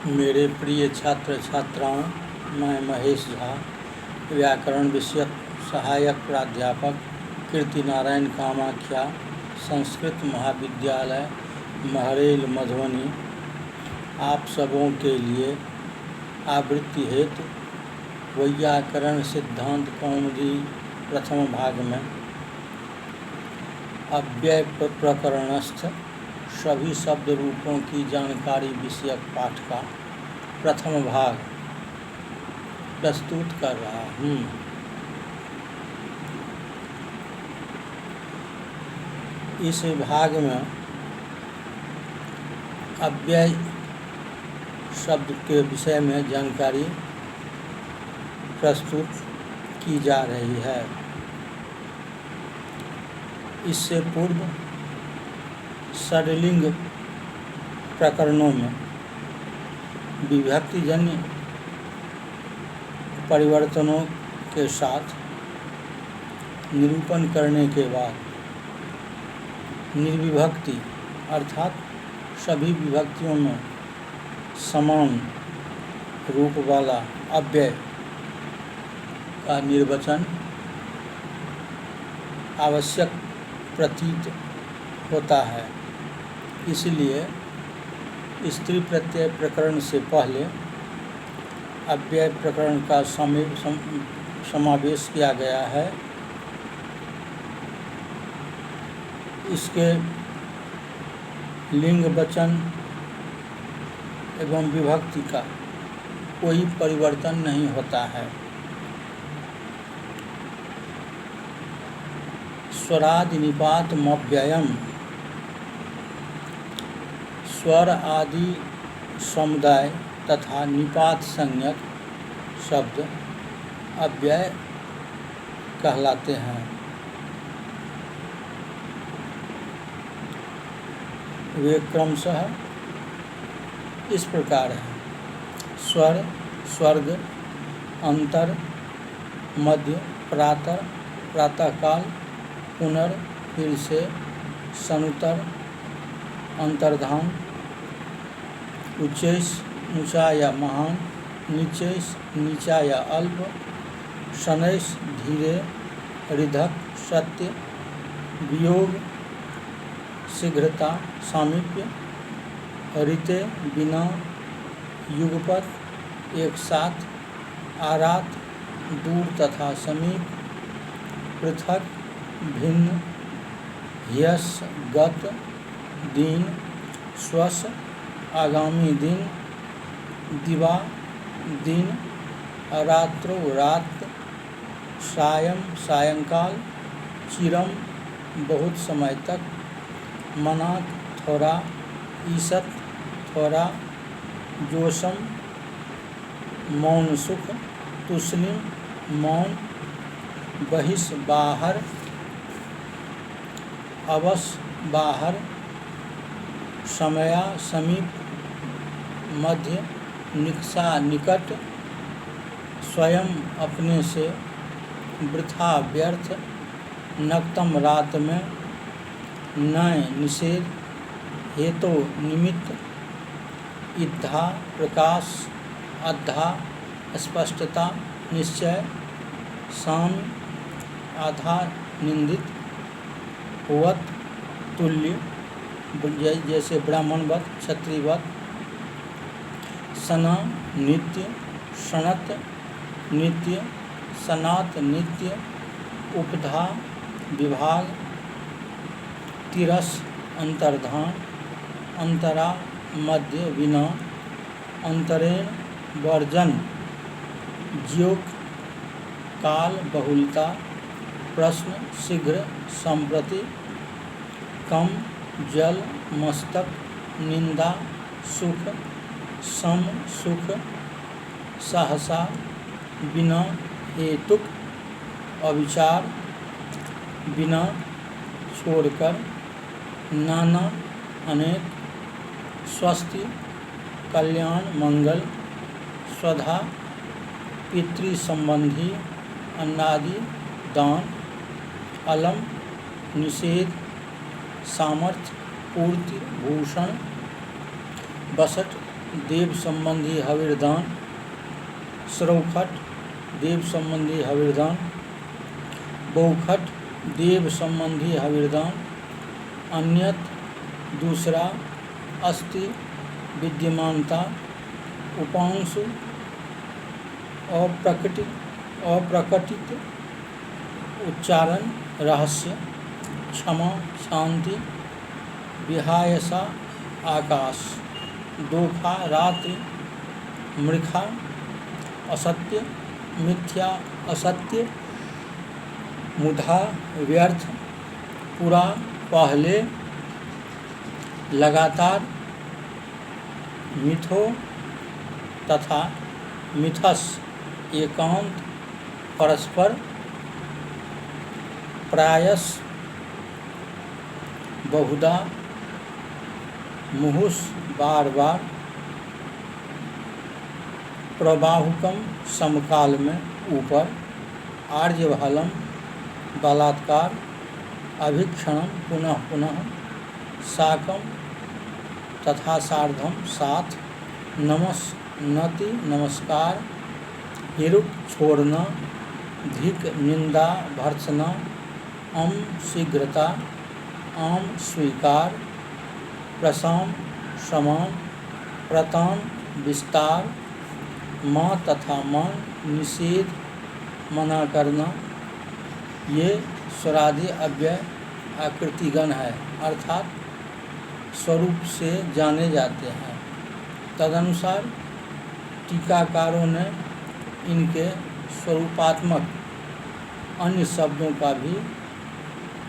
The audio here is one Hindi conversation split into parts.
मेरे प्रिय छात्र छात्राओं, मैं महेश झा, व्याकरण विषयक सहायक प्राध्यापक, कीर्ति नारायण कामाख्या संस्कृत महाविद्यालय, महरेल, मधुबनी, आप सबों के लिए आवृत्ति हेतु वैयाकरण सिद्धांत कौमुदी प्रथम भाग में अव्यय प्रकरणस्थ सभी शब्द रूपों की जानकारी विषयक पाठ का प्रथम भाग प्रस्तुत कर रहा हूँ। इस भाग में अव्यय शब्द के विषय में जानकारी प्रस्तुत की जा रही है। इससे पूर्व षड्लिंग प्रकरणों में विभक्तिजन्य परिवर्तनों के साथ निरूपण करने के बाद निर्विभक्ति अर्थात सभी विभक्तियों में समान रूप वाला अव्यय का निर्वचन आवश्यक प्रतीत होता है। इसलिए स्त्री प्रत्यय प्रकरण से पहले अव्यय प्रकरण का समावेश किया गया है। इसके लिंग, वचन एवं विभक्ति का कोई परिवर्तन नहीं होता है। स्वरादि निपात मव्ययम्, स्वर आदि समुदाय तथा निपात संज्ञक शब्द अव्यय कहलाते हैं। वे क्रमशः इस प्रकार हैं: स्वर, स्वर्ग, अंतर, मध्य, प्रातः, प्रातःकाल, पुनर्, फिर से, सनुतर, अंतर्धान, उच्चैस, ऊंचा या महान, नीचैस, नीचा या अल्प, शनैस, धीरे, ऋधक, सत्य, वियोग, शीघ्रता, सामीप्य, ऋते, बिना, युगपत, एक साथ, आरात, दूर तथा समीप, पृथक, भिन्न, यश, गत, दिन, स्वस, आगामी दिन, दिवा, दिन, रात्रो, रात, सायं, सायंकाल, चिरम, बहुत समय तक, मनाक, थोड़ा, ईसत, थोड़ा, जोशम, मौन सुख, तुस्लिम, मौन, बहिष, बाहर, अवस, बाहर, समया, समीप, मध्य, निकषा, निकट, स्वयं, अपने से, वृथा, व्यर्थ, नक्तम, रात में, नय, निषेध, हेतो, निमित्त, इद्धा, प्रकाश, अद्धा, स्पष्टता, निश्चय, साम्य, आधार, निंदित, वत, तुल्य, जैसे ब्राह्मणवत, क्षत्रियवत, सना, नित्य, सनत, नित्य, सनात, नित्य, उपधा, विभाग, तिरस, अंतर्धान, अंतरा, मध्य, विना, अंतरेण, वर्जन, ज्योक, काल, बहुलता, प्रश्न, शीघ्र, संप्रति, कम, जल, मस्तक, निंदा, सुख, सम, सुख, सहसा, बिना, हेतुक, अविचार, बिना, छोड़कर, नाना, अनेक, स्वस्ति, कल्याण, मंगल, स्वधा, पितृ संबंधी, अन्नादि, दान, अलम, निषेध, सामर्थ्य, पूर्ति, भूषण, बसट, देव संबंधी हविर्दान। श्रौखट देव संबंधी हविर्दान। बहुखट देव संबंधी हविर्दान। अन्यत दूसरा। अस्ति विद्यमानता। उपांशु अप्रकटित उच्चारण रहस्य। क्षमा शांति। विहायसा आकाश। दोखा रात्रि। मृखा असत्य मिथ्या असत्य। मुधा व्यर्थ। पुरा पहले लगातार। मिथो तथा मिथस एकांत परस्पर। प्रायस बहुधा। मुहुस बार बार। प्रबाहुकम समकाल में ऊपर। आर्यभालम बलात्कार। अभिक्षणम पुनः पुनः। साकम तथा सार्धम साथ। नति नमस्कार। हिरुक छोड़ना। धिक निंदा भर्त्सना। शीघ्रता। आम स्वीकार। प्रसाम समान। प्रताम विस्तार। माँ तथा मान निषेध मना करना। ये स्वरादि अव्यय आकृतिगण है, अर्थात स्वरूप से जाने जाते हैं। तदनुसार टीकाकारों ने इनके स्वरूपात्मक अन्य शब्दों का भी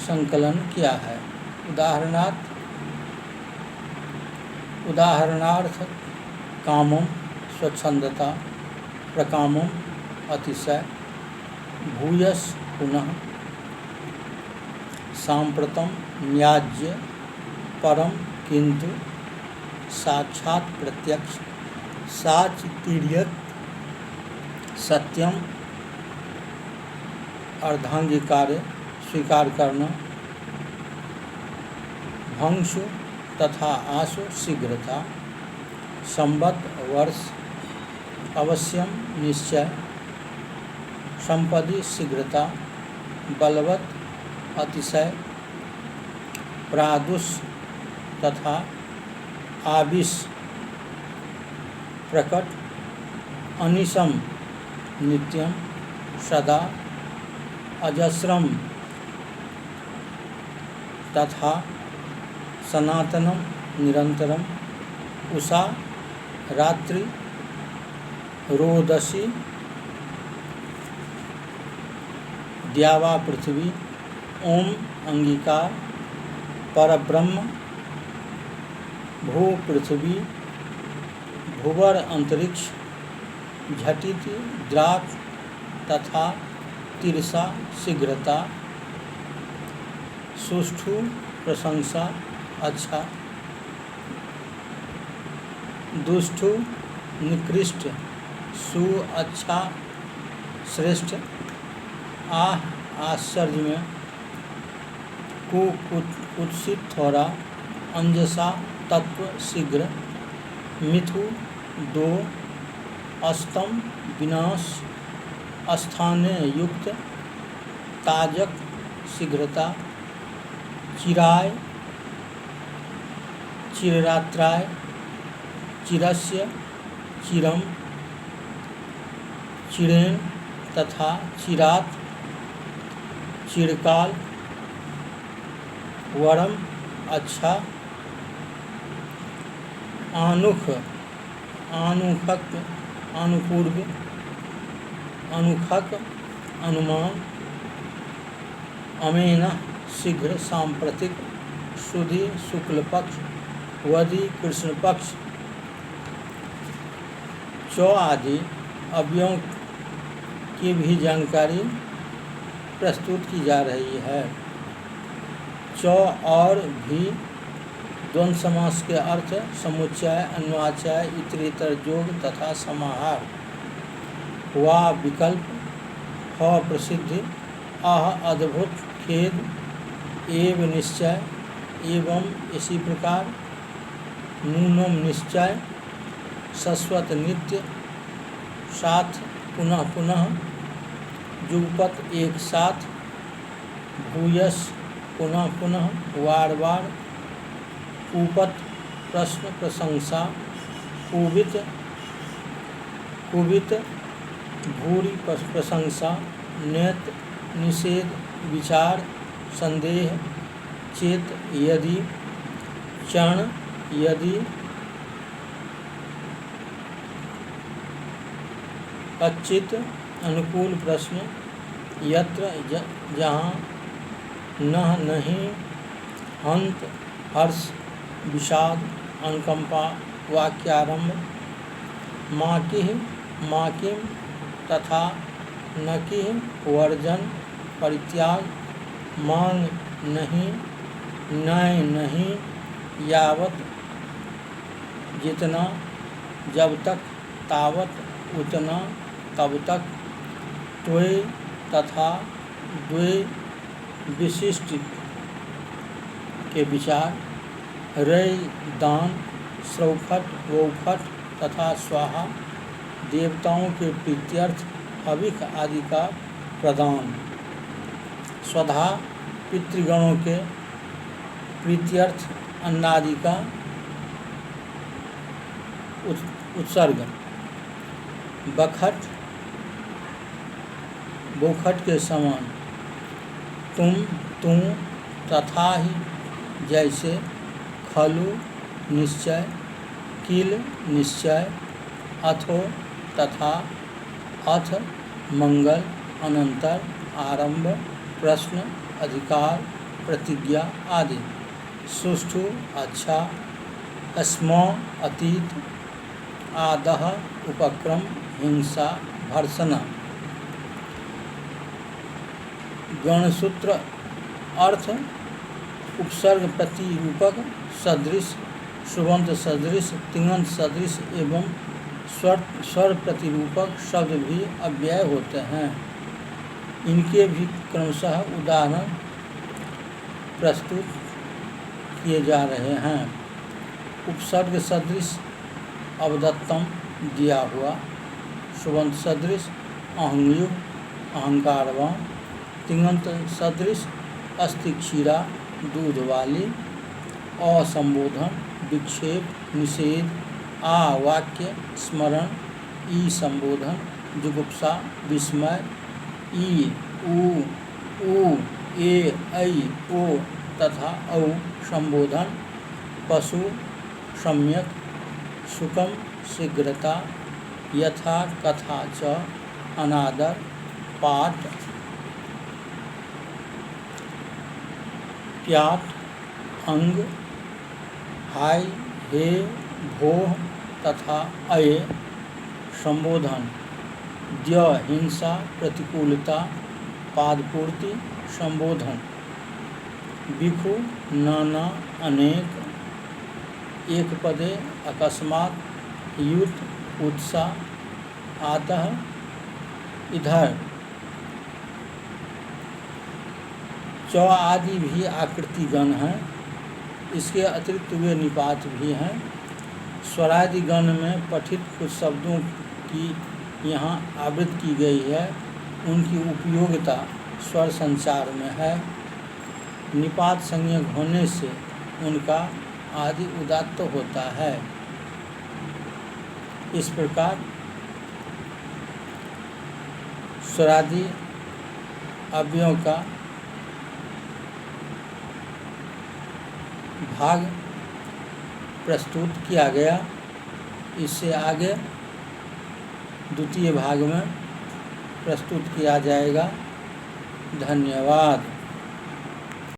संकलन किया है। उदाहरणार्थ कामम स्वच्छंदता। प्रकामम अतिशय। भूयस पुनः। सांप्रतम न्याज्य। परम किंतु। साक्षात प्रत्यक्ष। साच तिर्यक। सत्यम अर्धांगीकार्य स्वीकार करना। भंशु तथा आशु शीघ्रता। संवत वर्ष। अवश्यम निश्चय। संपदि शीघ्रता। बलवत अतिशय। प्रादुष तथा आविष प्रकट। अनिशम नित्यम सदा। अजस्रम तथा सनातनम निरंतरम। उषा रात्रि। रोदसी द्यावा पृथ्वी। ओम अंगीकार। परब्रह्म। भू पृथ्वी। भूवर अंतरिक्ष। झटिति द्राक तथा तिरसा शीघ्रता। सुष्ठु प्रशंसा अच्छा। दुष्टु निकृष्ट। सु अच्छा श्रेष्ठ। आश्चर्य में। कुत्सित थोड़ा। अंजसा तत्व शीघ्र। मिथु दो। अस्तम विनाश। स्थाने युक्त। ताजक शीघ्रता। चिराय चिररात्राय। चिरस्य चिरम। चिरेण तथा चिरात। चिरकाल। वरम अच्छा। आनुख आनुखक अनुपूर्व। अनुखक अनुमान। अमेन शीघ्र सांप्रतिक। सुधि शुक्ल पक्ष। वधि कृष्ण पक्ष। चौ आदि अवयवों की भी जानकारी प्रस्तुत की जा रही है। चौ और भी द्वंद्व समास के अर्थ समुच्चय, अन्वाच्य, इतरेतर जोग तथा समाहार। वा विकल्प। ह प्रसिद्धि। अह अद्भुत। खेद। एव निश्चय। एवं इसी प्रकार। नूनम निश्चय। शाश्वत नित्य, साथ पुनः पुनः, जुगपत एक साथ, भूयस पुनः पुनः, वार वार, कुपत प्रश्न प्रशंसा, कुबित कुबित भूरी प्रशंसा, नेत निषेध विचार, संदेह, चेत यदि, चण यदि, अचित अनुकूल प्रश्न, यत्र जहाँ, नह नहीं, हंत हर्ष विषाद अनुकंपा वाक्यारंभ, माकिह माकिम तथा नकिह वर्जन परित्याग, मांग नहीं, नय नहीं, यावत जितना, जब तक, तावत उतना, तब तक, त्वे तथा द्वे विशिष्ट के विचार, रय दान, श्रौफट वौफट तथा स्वाहा, देवताओं के प्रीत्यर्थ हविक आदि का प्रदान, स्वधा पितृगणों के प्रीत्यर्थ अन्नादि का उत्सर्ग, बखट बोखट के समान, तुम तथा ही, जैसे, खलु निश्चय, किल निश्चय, अथो तथा, अथ मंगल, अनंतर, आरंभ, प्रश्न, अधिकार, प्रतिज्ञा आदि, सुष्ठु अच्छा, स्म अतीत, आदह उपक्रम, हिंसा भर्सना। गणसूत्र अर्थ उपसर्ग प्रतिरूपक सदृश, सुबंत सदृश, तिङंत सदृश एवं स्वर प्रतिरूपक शब्द भी अव्यय होते हैं। इनके भी क्रमशः उदाहरण प्रस्तुत किए जा रहे हैं। उपसर्ग सदृश अवदत्तम दिया हुआ, सुबंत सदृश अहंयुग अहंकारवान, तिङंत सदृश अस्थि क्षीरा दूध वाली, असंबोधन विक्षेप निषेध, आ वाक्य स्मरण, ई संबोधन जुगुप्सा विस्मय, ई ऊ ए ऐ ओ तथा औ संबोधन, पशु सम्यक, सुकम शीघ्रता, यथा कथा च अनादर, पाठ, प्याट अंग, हाय हे भोह तथा अय संबोधन, द्य हिंसा प्रतिकूलता, पादपूर्ति संबोधन, बिखु नाना अनेक, एक पदे अकस्मात, युद्ध उत्साह, आतः इधर, च आदि भी आकृति गण हैं। इसके अतिरिक्त वे निपात भी हैं। स्वरादि गण में पठित कुछ शब्दों की यहाँ आवृत्ति की गई है। उनकी उपयोगिता स्वर संचार में है। निपात संज्ञक होने से उनका आदि उदात्त होता है। इस प्रकार स्वरादि अव्ययों का भाग प्रस्तुत किया गया। इससे आगे द्वितीय भाग में प्रस्तुत किया जाएगा। धन्यवाद।